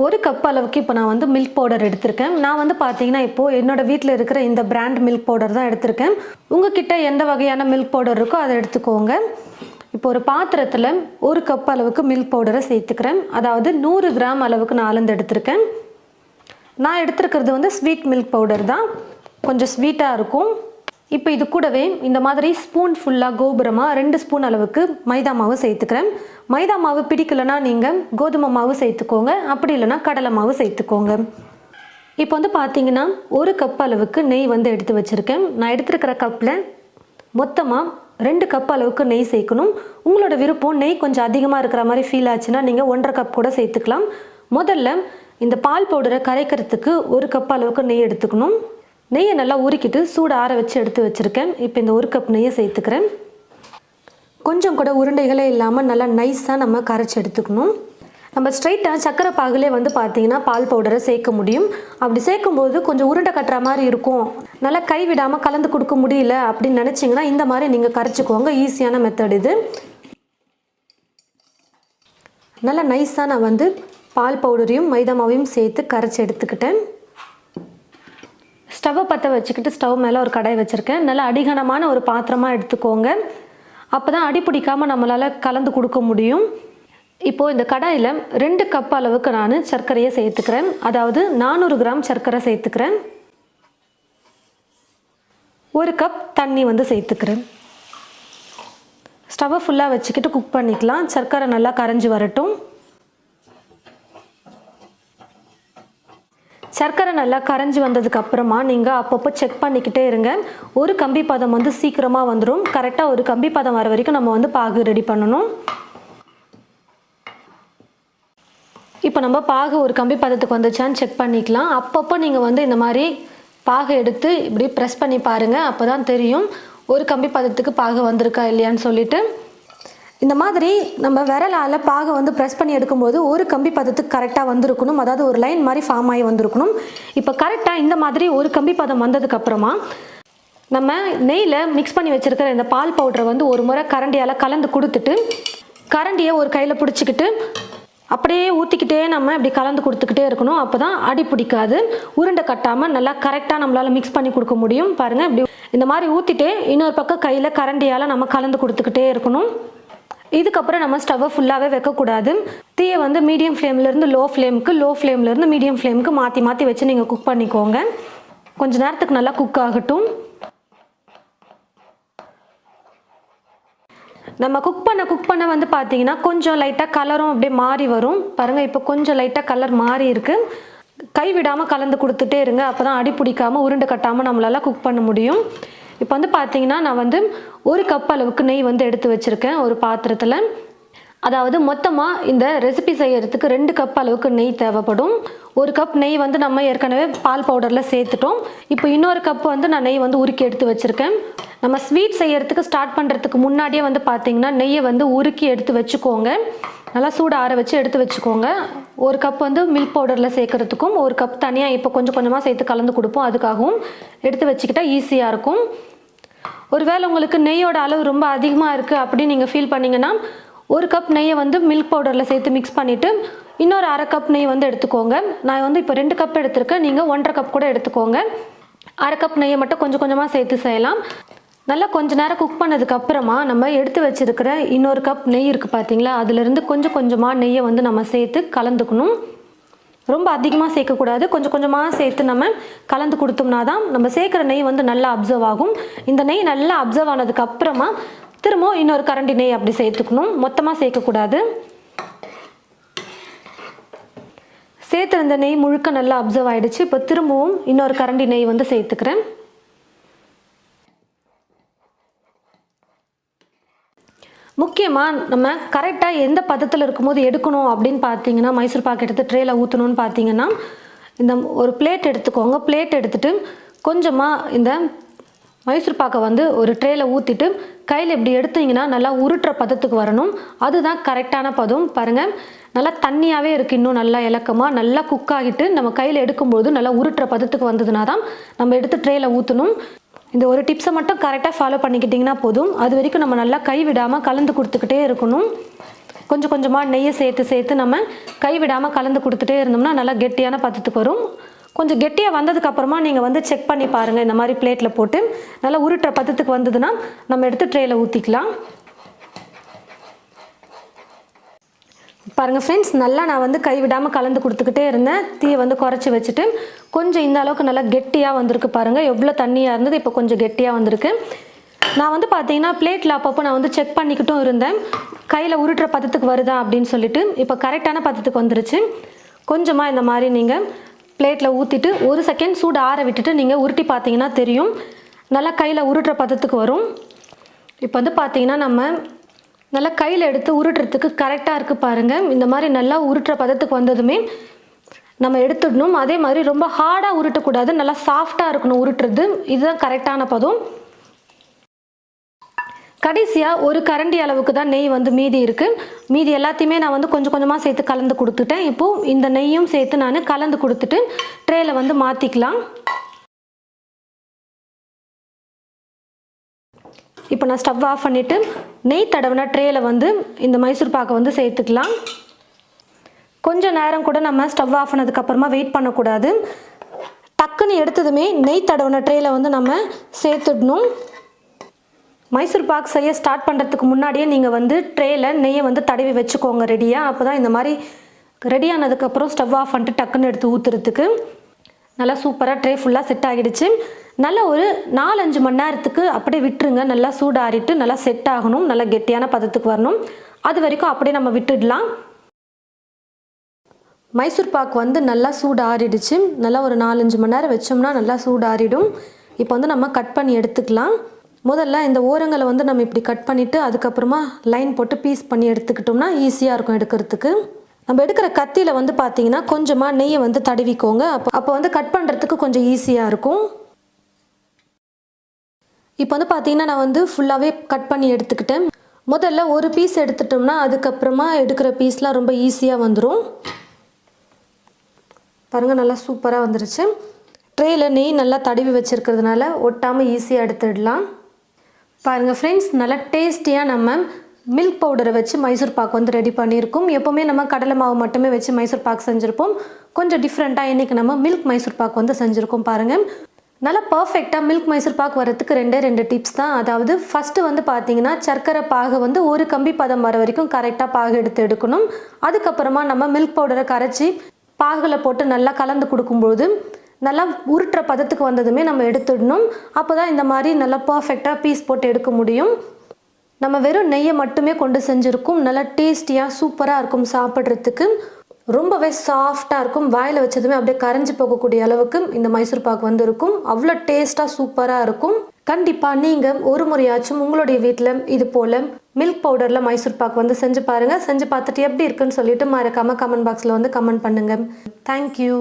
ஒரு கப் அளவுக்கு இப்போ நான் வந்து மில்க் பவுடர் எடுத்திருக்கேன். நான் வந்து பார்த்தீங்கன்னா இப்போது என்னோடய வீட்டில் இருக்கிற இந்த பிராண்ட் மில்க் பவுடர் தான் எடுத்திருக்கேன். உங்ககிட்ட எந்த வகையான மில்க் பவுடர் இருக்கோ அதை எடுத்துக்கோங்க. இப்போ ஒரு பாத்திரத்தில் ஒரு கப் அளவுக்கு மில்க் பவுடரை சேர்த்துக்கிறேன். அதாவது 100 கிராம் அளவுக்கு நான் அளந்து எடுத்திருக்கேன். நான் எடுத்துருக்கிறது வந்து ஸ்வீட் மில்க் பவுடர் தான், கொஞ்சம் ஸ்வீட்டாக இருக்கும். இப்போ இது கூடவே இந்த மாதிரி ஸ்பூன் ஃபுல்லாக கோபுரமாக 2 ஸ்பூன் அளவுக்கு மைதா மாவு சேர்த்துக்கிறேன். மைதா மாவு பிடிக்கலைன்னா நீங்கள் கோதுமை மாவு சேர்த்துக்கோங்க, அப்படி இல்லைனா கடலை மாவு சேர்த்துக்கோங்க. இப்போ வந்து பார்த்தீங்கன்னா ஒரு கப் அளவுக்கு நெய் வந்து எடுத்து வச்சுருக்கேன். நான் எடுத்துருக்கிற கப்பில் மொத்தமாக 2 கப் அளவுக்கு நெய் சேர்க்கணும். உங்களோட விருப்பம் நெய் கொஞ்சம் அதிகமாக இருக்கிற மாதிரி ஃபீல் ஆச்சுன்னா நீங்கள் 1.5 கப் கூட சேர்த்துக்கலாம். முதல்ல இந்த பால் பவுடரை கரைக்கிறதுக்கு 1 கப் அளவுக்கு நெய் எடுத்துக்கணும். நெய்யை நல்லா உருக்கிட்டு சூடு ஆற வச்சு எடுத்து வச்சுருக்கேன். இப்போ இந்த 1 கப் நெய்யை சேர்த்துக்கிறேன். கொஞ்சம் கூட உருண்டைகளே இல்லாமல் நல்லா நைஸாக நம்ம கரைச்சி எடுத்துக்கணும். நம்ம ஸ்ட்ரைட்டாக சக்கரை பாகிலே வந்து பார்த்திங்கன்னா பால் பவுடரை சேர்க்க முடியும். அப்படி சேர்க்கும்போது கொஞ்சம் உருண்டை கட்டுற மாதிரி இருக்கும், நல்லா கை விடாமல் கலந்து கொடுக்க முடியல அப்படின்னு நினச்சிங்கன்னா இந்த மாதிரி நீங்கள் கரைச்சிக்கோங்க. ஈஸியான மெத்தட் இது. நல்லா நைஸாக நான் வந்து பால் பவுடரையும் மைதா மாவையும் சேர்த்து கரைச்சி எடுத்துக்கிட்டேன். ஸ்டவ்வை பற்ற வச்சுக்கிட்டு ஸ்டவ் மேலே ஒரு கடாய் வச்சுருக்கேன். நல்லா அடிகனமான ஒரு பாத்திரமாக எடுத்துக்கோங்க. அப்போ தான் அடி பிடிக்காமல் நம்மளால் கலந்து கொடுக்க முடியும். இப்போது இந்த கடாயில் 2 கப் அளவுக்கு நான் சர்க்கரையை சேர்த்துக்கிறேன். அதாவது 400 கிராம் சர்க்கரை சேர்த்துக்கிறேன். 1 கப் தண்ணி வந்து சேர்த்துக்கிறேன். ஸ்டவ்வை ஃபுல்லாக வச்சுக்கிட்டு குக் பண்ணிக்கலாம். சர்க்கரை நல்லா கரைஞ்சி வரட்டும். சர்க்கரை நல்லா கரைஞ்சி வந்ததுக்கு அப்புறமா நீங்கள் அப்பப்போ செக் பண்ணிக்கிட்டே இருங்க. ஒரு கம்பி பதம் வந்து சீக்கிரமாக வந்துடும். கரெக்டாக ஒரு கம்பி பதம் வர வரைக்கும் நம்ம வந்து பாகு ரெடி பண்ணணும். இப்போ நம்ம பாகு ஒரு கம்பி பதத்துக்கு வந்துச்சான்னு செக் பண்ணிக்கலாம். அப்பப்போ நீங்கள் வந்து இந்த மாதிரி பாகு எடுத்து இப்படி ப்ரெஸ் பண்ணி பாருங்கள். அப்போ தான் தெரியும் ஒரு கம்பி பதத்துக்கு பாகு வந்திருக்கா இல்லையான்னு சொல்லிட்டு. இந்த மாதிரி நம்ம விரலால் பாகை வந்து ப்ரெஸ் பண்ணி எடுக்கும்போது ஒரு கம்பி பதத்துக்கு கரெக்டாக வந்திருக்கணும். அதாவது ஒரு லைன் மாதிரி ஃபார்ம் ஆகி வந்திருக்கணும். இப்போ கரெக்டாக இந்த மாதிரி ஒரு கம்பி பதம் வந்ததுக்கப்புறமா நம்ம நெய்யில் மிக்ஸ் பண்ணி வச்சுருக்கிற இந்த பால் பவுடரை வந்து ஒரு முறை கரண்டியால் கலந்து கொடுத்துட்டு கரண்டியை ஒரு கையில் பிடிச்சிக்கிட்டு அப்படியே ஊற்றிக்கிட்டே நம்ம இப்படி கலந்து கொடுத்துக்கிட்டே இருக்கணும். அப்போ தான் அடி பிடிக்காது, உருண்டை கட்டாமல் நல்லா கரெக்டாக நம்மளால் மிக்ஸ் பண்ணி கொடுக்க முடியும். பாருங்கள், இப்படி இந்த மாதிரி ஊற்றிட்டே இன்னொரு பக்கம் கையில் கரண்டியால் நம்ம கலந்து கொடுத்துக்கிட்டே இருக்கணும். இதுக்கப்புறம் நம்ம ஸ்டவ்வை ஃபுல்லாகவே வைக்கக்கூடாது. தீயை வந்து மீடியம் ஃப்ளேம்லேருந்து லோ ஃப்ளேமுக்கு, லோ ஃப்ளேம்லேருந்து மீடியம் ஃப்ளேமுக்கு மாற்றி மாற்றி வச்சு நீங்கள் குக் பண்ணிக்கோங்க. கொஞ்சம் நேரத்துக்கு நல்லா குக் ஆகட்டும். நம்ம குக் பண்ண வந்து பார்த்தீங்கன்னா கொஞ்சம் லைட்டாக கலரும் அப்படியே மாறி வரும். பாருங்கள், இப்போ கொஞ்சம் லைட்டாக கலர் மாறி இருக்குது. கை விடாமல் கலந்து கொடுத்துட்டே இருங்க. அப்போ தான் அடி பிடிக்காமல் உருண்டை கட்டாமல் நம்மளால் குக் பண்ண முடியும். இப்போ வந்து பார்த்தீங்கன்னா நான் வந்து 1 கப் அளவுக்கு நெய் வந்து எடுத்து வச்சுருக்கேன் ஒரு பாத்திரத்தில். அதாவது மொத்தமாக இந்த ரெசிபி செய்யறதுக்கு 2 கப் அளவுக்கு நெய் தேவைப்படும். 1 கப் நெய் வந்து நம்ம ஏற்கனவே பால் பவுடரில் சேர்த்துட்டோம். இப்போ இன்னொரு கப் வந்து நான் நெய் வந்து உருக்கி எடுத்து வச்சுருக்கேன். நம்ம ஸ்வீட் செய்யறதுக்கு ஸ்டார்ட் பண்ணுறதுக்கு முன்னாடியே வந்து பார்த்திங்கன்னா நெய்யை வந்து உருக்கி எடுத்து வச்சுக்கோங்க. நல்லா சூடு ஆற வச்சு எடுத்து வச்சுக்கோங்க. 1 கப் வந்து மில்க் பவுடரில் சேர்க்குறதுக்கும் 1 கப் தனியாக இப்போ கொஞ்சம் கொஞ்சமாக சேர்த்து கலந்து கொடுப்போம். அதுக்காகவும் எடுத்து வச்சுக்கிட்டால் ஈஸியாக இருக்கும். ஒருவேளை உங்களுக்கு நெய்யோட அளவு ரொம்ப அதிகமாக இருக்குது அப்படின்னு நீங்கள் ஃபீல் பண்ணிங்கன்னா 1 கப் நெய்யை வந்து மில்க் பவுடரில் சேர்த்து மிக்ஸ் பண்ணிவிட்டு இன்னொரு 1/2 கப் நெய் வந்து எடுத்துக்கோங்க. நான் வந்து இப்போ 2 கப் எடுத்திருக்கேன், நீங்கள் 1.5 கப் கூட எடுத்துக்கோங்க. 1/2 கப் நெய்யை மட்டும் கொஞ்சம் கொஞ்சமாக சேர்த்து செய்யலாம். நல்லா கொஞ்சம் நேரம் குக் பண்ணதுக்கப்புறமா நம்ம எடுத்து வச்சுருக்கிற இன்னொரு கப் நெய் இருக்குது பார்த்தீங்களா, அதுலேருந்து கொஞ்சம் கொஞ்சமாக நெய்யை வந்து நம்ம சேர்த்து கலந்துக்கணும். ரொம்ப அதிகமாக சேர்க்கக்கூடாது, கொஞ்சம் கொஞ்சமாக சேர்த்து நம்ம கலந்து கொடுத்தோம்னா தான் நம்ம சேர்க்குற நெய் வந்து நல்லா அப்சர்வ் ஆகும். இந்த நெய் நல்லா அப்சர்வ் ஆனதுக்கப்புறமா திரும்பவும் இன்னொரு கரண்டி நெய் அப்படி சேர்த்துக்கணும். மொத்தமாக சேர்க்கக்கூடாது. சேர்த்துருந்த நெய் முழுக்க நல்லா அப்சர்வ் ஆகிடுச்சு. இப்போ திரும்பவும் இன்னொரு கரண்டி நெய் வந்து சேர்த்துக்கிறேன். முக்கியமாக நம்ம கரெக்டாக எந்த பதத்தில் இருக்கும்போது எடுக்கணும் அப்படின்னு பார்த்தீங்கன்னா, மைசூர் பாக்கு எடுத்து ட்ரேயில் ஊற்றணும்னு பார்த்தீங்கன்னா, இந்த ஒரு பிளேட் எடுத்துக்கோங்க. பிளேட் எடுத்துகிட்டு கொஞ்சமாக இந்த மைசூர் பாக்கை வந்து ஒரு ட்ரேயில் ஊற்றிட்டு கையில் இப்படி எடுத்தீங்கன்னா நல்லா உருட்டுற பதத்துக்கு வரணும். அதுதான் கரெக்டான பதம். பாருங்கள், நல்லா தண்ணியாகவே இருக்குது, இன்னும் நல்லா இலக்கமாக நல்லா குக் ஆகிட்டு நம்ம கையில் எடுக்கும்போது நல்லா உருட்டுற பதத்துக்கு வந்ததுனா தான் நம்ம எடுத்து ட்ரேயில் ஊற்றணும். இந்த ஒரு டிப்ஸை மட்டும் கரெக்டாக ஃபாலோ பண்ணிக்கிட்டிங்கன்னா போதும். அது வரைக்கும் நம்ம நல்லா கை விடாமல் கலந்து கொடுத்துக்கிட்டே இருக்கணும். கொஞ்சம் கொஞ்சமாக நெய்யை சேர்த்து நம்ம கைவிடாமல் கலந்து கொடுத்துட்டே இருந்தோம்னா நல்லா கெட்டியான பதத்துக்கு வரும். கொஞ்சம் கெட்டியாக வந்ததுக்கப்புறமா நீங்கள் வந்து செக் பண்ணி பாருங்கள். இந்த மாதிரி பிளேட்டில் போட்டு நல்லா உருட்டுற பதத்துக்கு வந்ததுன்னா நம்ம எடுத்து ட்ரேயில் ஊற்றிக்கலாம். பாருங்கள் ஃப்ரெண்ட்ஸ், நல்லா நான் வந்து கைவிடாமல் கலந்து கொடுத்துக்கிட்டே இருந்தேன். தீயை வந்து குறைச்சி வச்சுட்டு கொஞ்சம் இந்த அளவுக்கு நல்லா கெட்டியாக வந்திருக்கு. பாருங்கள் எவ்வளோ தண்ணியாக இருந்தது, இப்போ கொஞ்சம் கெட்டியாக வந்திருக்கு. நான் வந்து பார்த்தீங்கன்னா பிளேட்டில் அப்பப்போ நான் வந்து செக் பண்ணிக்கிட்டும் இருந்தேன், கையில் உருட்டுற பதத்துக்கு வருதா அப்படின்னு சொல்லிட்டு. இப்போ கரெக்டான பதத்துக்கு வந்துருச்சு. கொஞ்சமாக இந்த மாதிரி நீங்கள் பிளேட்டில் ஊற்றிட்டு 1 செகண்ட் சூடு ஆற விட்டுட்டு நீங்கள் உருட்டி பார்த்தீங்கன்னா தெரியும், நல்லா கையில் உருட்டுற பதத்துக்கு வரும். இப்போ வந்து பார்த்தீங்கன்னா நம்ம நல்லா கையில் எடுத்து உருட்டுறதுக்கு கரெக்டாக இருக்குது பாருங்கள். இந்த மாதிரி நல்லா உருட்டுற பதத்துக்கு வந்ததுமே நம்ம எடுத்துடணும். அதே மாதிரி ரொம்ப ஹார்டாக உருட்டக்கூடாது, நல்லா சாஃப்டாக இருக்கணும் உருட்டுறது. இதுதான் கரெக்டான பதம். கடைசியாக 1 கரண்டி அளவுக்கு தான் நெய் வந்து மீதி இருக்குது. மீதி எல்லாத்தையுமே நான் வந்து கொஞ்சம் கொஞ்சமாக சேர்த்து கலந்து கொடுத்துட்டேன். இப்போது இந்த நெய்யும் சேர்த்து நான் கலந்து கொடுத்துட்டு ட்ரேயில் வந்து மாற்றிக்கலாம். இப்போ நான் ஸ்டவ் ஆஃப் பண்ணிவிட்டு நெய் தடவின ட்ரேயில் வந்து இந்த மைசூர் பாக்கை வந்து சேர்த்துக்கலாம். கொஞ்சம் நேரம் கூட நம்ம ஸ்டவ் ஆஃப் பண்ணதுக்கப்புறமா வெயிட் பண்ணக்கூடாது. டக்குன்னு எடுத்ததுமே நெய் தடவின ட்ரேயில் வந்து நம்ம சேர்த்துடணும். மைசூர் பாக் செய்ய ஸ்டார்ட் பண்ணுறதுக்கு முன்னாடியே நீங்கள் வந்து ட்ரேயில் நெய்யை வந்து தடவி வச்சுக்கோங்க ரெடியாக. அப்போ தான் இந்த மாதிரி ரெடியானதுக்கப்புறம் ஸ்டவ் ஆஃப் பண்ணிட்டு டக்குன்னு எடுத்து ஊற்றுறதுக்கு நல்லா சூப்பராக ட்ரே ஃபுல்லாக செட் ஆகிடுச்சு. நல்லா ஒரு 4-5 மணி நேரத்துக்கு அப்படியே விட்டுருங்க. நல்லா சூடாறிட்டு நல்லா செட் ஆகணும், நல்லா கெட்டியான பதத்துக்கு வரணும். அது வரைக்கும் அப்படியே நம்ம விட்டுடலாம். மைசூர் பாக் வந்து நல்லா சூடு ஆறிடுச்சு. நல்லா ஒரு 4-5 மணி நேரம் வச்சோம்னா நல்லா சூடு ஆறிடும். இப்போ வந்து நம்ம கட் பண்ணி எடுத்துக்கலாம். முதல்ல இந்த ஓரங்களை வந்து நம்ம இப்படி கட் பண்ணிவிட்டு அதுக்கப்புறமா லைன் போட்டு பீஸ் பண்ணி எடுத்துக்கிட்டோம்னா ஈஸியாக இருக்கும் எடுக்கிறதுக்கு. நம்ம எடுக்கிற கத்தியில் வந்து பார்த்தீங்கன்னா கொஞ்சமாக நெய்யை வந்து தடவிக்கோங்க. அப்போ வந்து கட் பண்ணுறதுக்கு கொஞ்சம் ஈஸியாக இருக்கும். இப்போ வந்து பார்த்தீங்கன்னா நான் வந்து ஃபுல்லாகவே கட் பண்ணி எடுத்துக்கிட்டேன். முதல்ல ஒரு பீஸ் எடுத்துட்டோம்னா அதுக்கப்புறமா எடுக்கிற பீஸ்லாம் ரொம்ப ஈஸியாக வந்துடும். பாருங்கள் நல்லா சூப்பராக வந்துருச்சு. ட்ரேயில் நெய் நல்லா தடவி வச்சுருக்கிறதுனால ஒட்டாமல் ஈஸியாக எடுத்துடலாம். பாருங்கள் ஃப்ரெண்ட்ஸ், நல்லா டேஸ்டியாக நம்ம மில்க் பவுடரை வச்சு மைசூர் பாக் வந்து ரெடி பண்ணியிருக்கோம். எப்போவுமே நம்ம கடலை மாவு மட்டுமே வச்சு மைசூர் பாக் செஞ்சுருப்போம். கொஞ்சம் டிஃப்ரெண்ட்டாக இன்றைக்கி நம்ம மில்க் மைசூர் பாக் வந்து செஞ்சுருக்கோம். பாருங்கள் நல்லா பர்ஃபெக்டாக மில்க் மைசூர் பாக் வரத்துக்கு 2 டிப்ஸ் தான். அதாவது ஃபஸ்ட்டு வந்து பார்த்தீங்கன்னா சர்க்கரை பாகு வந்து ஒரு கம்பி பதம் வர வரைக்கும் கரெக்டாக பாகு எடுக்கணும். அதுக்கப்புறமா நம்ம மில்க் பவுடரை கரைச்சி பாகில் போட்டு நல்லா கலந்து கொடுக்கும்போது நல்லா உருட்டுற பதத்துக்கு வந்ததுமே நம்ம எடுத்துடணும். அப்போ தான் இந்த மாதிரி நல்லா பர்ஃபெக்டாக பீஸ் போட்டு எடுக்க முடியும். நம்ம வெறும் நெய்யை மட்டுமே கொண்டு செஞ்சுருக்கோம். நல்லா டேஸ்டியாக சூப்பராக இருக்கும். சாப்பிட்றதுக்கு ரொம்பவே சாஃப்டாக இருக்கும். வாயில் வச்சதுமே அப்படியே கரைஞ்சி போகக்கூடிய அளவுக்கு இந்த மைசூர் பாக் வந்து இருக்கும். அவ்வளோ டேஸ்ட்டாக சூப்பராக இருக்கும். கண்டிப்பாக நீங்கள் ஒரு முறையாச்சும் உங்களுடைய வீட்டில் இது போல் மில்க் பவுடரில் மைசூர் பாக் வந்து செஞ்சு பாருங்கள். செஞ்சு பார்த்துட்டு எப்படி இருக்குன்னு சொல்லிட்டு மறக்காமல் கமெண்ட் பாக்ஸில் வந்து கமெண்ட் பண்ணுங்கள். தேங்க்யூ.